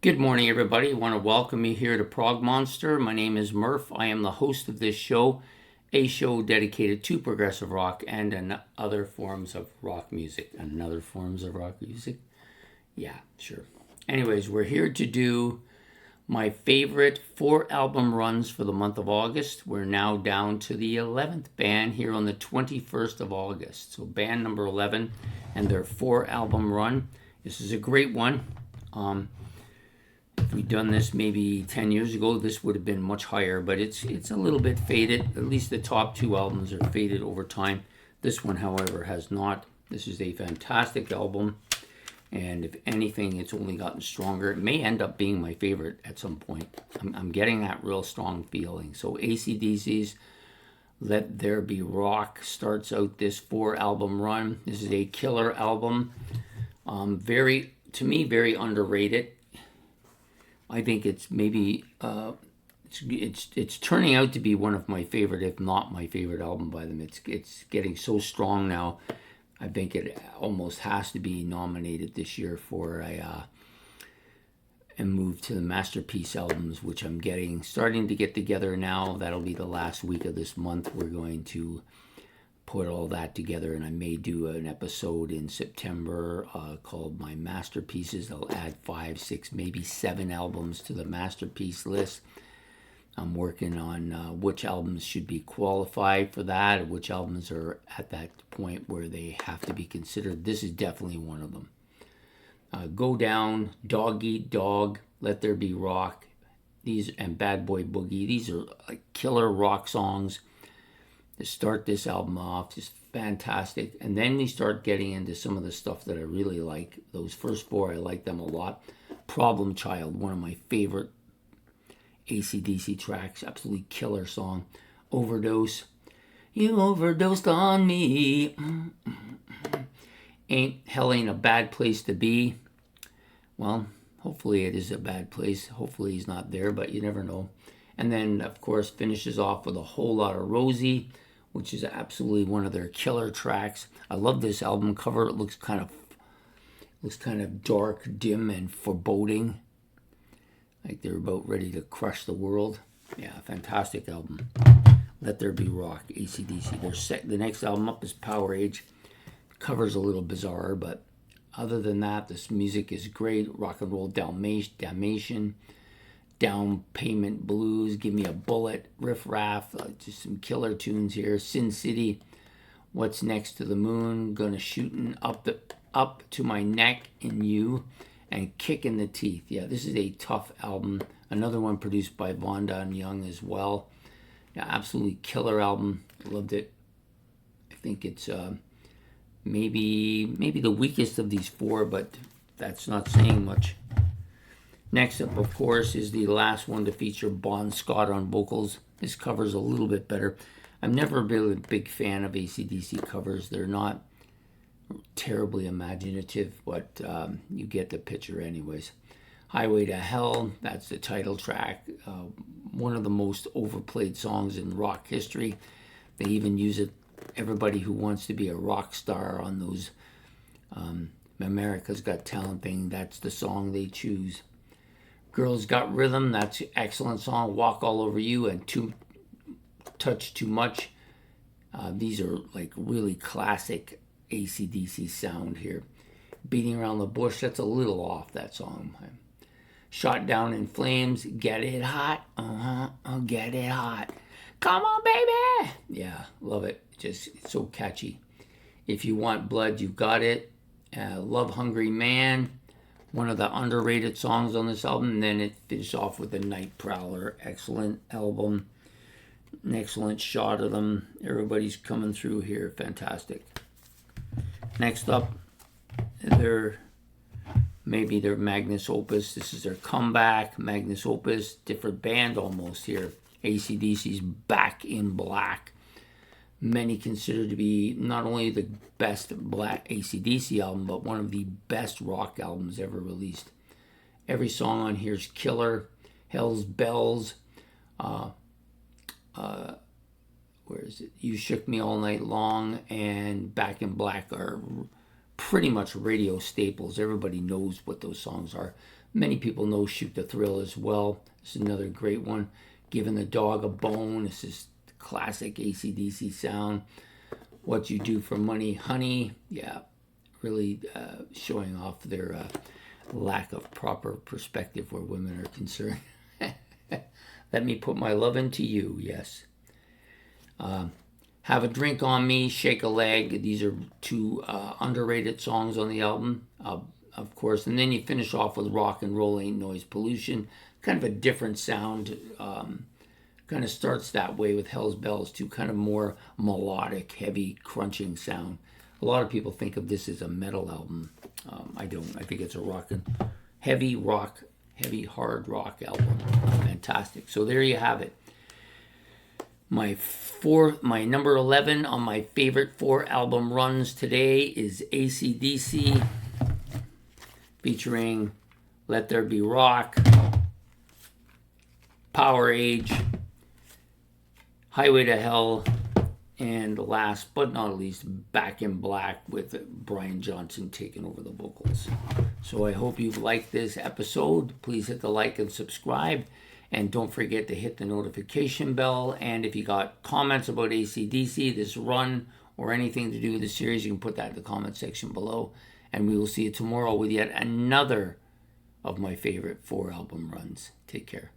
Good morning, everybody. I want to welcome you here to Prog Monster. My name is Murph. I am the host of this show, a show dedicated to progressive rock and other forms of rock music. And other forms of rock music? Yeah, sure. Anyways, we're here to do my favorite 4 album runs for the month of August. We're now down to the 11th band here on the 21st of August. So, band number 11 and their 4 album run. This is a great one. If we'd done this maybe 10 years ago, this would have been much higher, but it's a little bit faded. At least the top 2 albums are faded over time. This one, however, has not. This is a fantastic album, and if anything, it's only gotten stronger. It may end up being my favorite at some point. I'm getting that real strong feeling. So AC/DC's Let There Be Rock starts out this 4 album run. This is a killer album. To me, very underrated. I think it's maybe it's turning out to be one of my favorite, if not my favorite album by them. It's getting so strong now. I think it almost has to be nominated this year for and move to the masterpiece albums, which I'm starting to get together now. That'll be the last week of this month. We're going to put all that together, and I may do an episode in September called My Masterpieces. I'll add 5, 6, maybe 7 albums to the masterpiece list. I'm working on which albums should be qualified for that, which albums are at that point where they have to be considered. This is definitely one of them. Go Down, Dog Eat Dog, Let There Be Rock, and Bad Boy Boogie. These are like killer rock songs to start this album off. Just fantastic. And then we start getting into some of the stuff that I really like. Those first 4, I like them a lot. Problem Child, one of my favorite AC/DC tracks. Absolutely killer song. Overdose. You overdosed on me. Hell Ain't a Bad Place to Be. Well, hopefully it is a bad place. Hopefully he's not there, but you never know. And then, of course, finishes off with A Whole Lot of Rosie, which is absolutely one of their killer tracks. I love this album cover. It looks kind of dark, dim, and foreboding, like they're about ready to crush the world. Yeah, fantastic album. Let There Be Rock, AC/DC. The next album up is Power Age. Cover's a little bizarre, but other than that, this music is great. Rock and Roll Dalmatian, Down Payment Blues, Give Me a Bullet, Riff Raff, just some killer tunes here. Sin City, What's Next to the Moon, Gonna Shootin' Up to My Neck in You, and Kick in the Teeth. Yeah, this is a tough album. Another one produced by Vonda and Young as well. Yeah, absolutely killer album. Loved it. I think it's maybe the weakest of these 4, but that's not saying much. Next up, of course, is the last one to feature Bon Scott on vocals. This cover's a little bit better. I've never been a big fan of AC/DC covers. They're not terribly imaginative, but you get the picture anyways. Highway to Hell, that's the title track. One of the most overplayed songs in rock history. They even use it. Everybody who wants to be a rock star on those America's Got Talent thing, that's the song they choose. Girls Got Rhythm, that's an excellent song. Walk All Over You and Touch Too Much. These are like really classic AC/DC sound here. Beating Around the Bush, that's a little off, that song. Shot Down in Flames, Get It Hot, get it hot. Come on, baby! Yeah, love it. Just it's so catchy. If You Want Blood, You Got It. Love Hungry Man, one of the underrated songs on this album. And then it finishes off with The Night Prowler. Excellent album. An excellent shot of them. Everybody's coming through here. Fantastic. Next up, maybe their Magnus Opus. This is their comeback. Magnus Opus, different band almost here. AC/DC's Back in Black. Many consider to be not only the best Black AC/DC album, but one of the best rock albums ever released. Every song on here is killer. Hell's Bells. Where is it? You Shook Me All Night Long and Back in Black are pretty much radio staples. Everybody knows what those songs are. Many people know Shoot the Thrill as well. This is another great one. Giving the Dog a Bone. This is classic AC/DC sound. What You Do for Money, Honey. Yeah, really showing off their lack of proper perspective where women are concerned. Let Me Put My Love Into You, yes. Have a Drink on Me, Shake a Leg. These are two underrated songs on the album, of course. And then you finish off with Rock and Roll Ain't Noise Pollution. Kind of a different sound. Kind of starts that way with Hell's Bells too. Kind of more melodic, heavy, crunching sound. A lot of people think of this as a metal album. I don't. I think it's a heavy, hard rock album. Fantastic. So there you have it. My number 11 on my favorite 4 album runs today is AC/DC, featuring Let There Be Rock, Power Age, Highway to Hell, and last but not least, Back in Black with Brian Johnson taking over the vocals. So I hope you've liked this episode. Please hit the like and subscribe. And don't forget to hit the notification bell. And if you got comments about AC/DC, this run, or anything to do with the series, you can put that in the comment section below. And we will see you tomorrow with yet another of my favorite 4 album runs. Take care.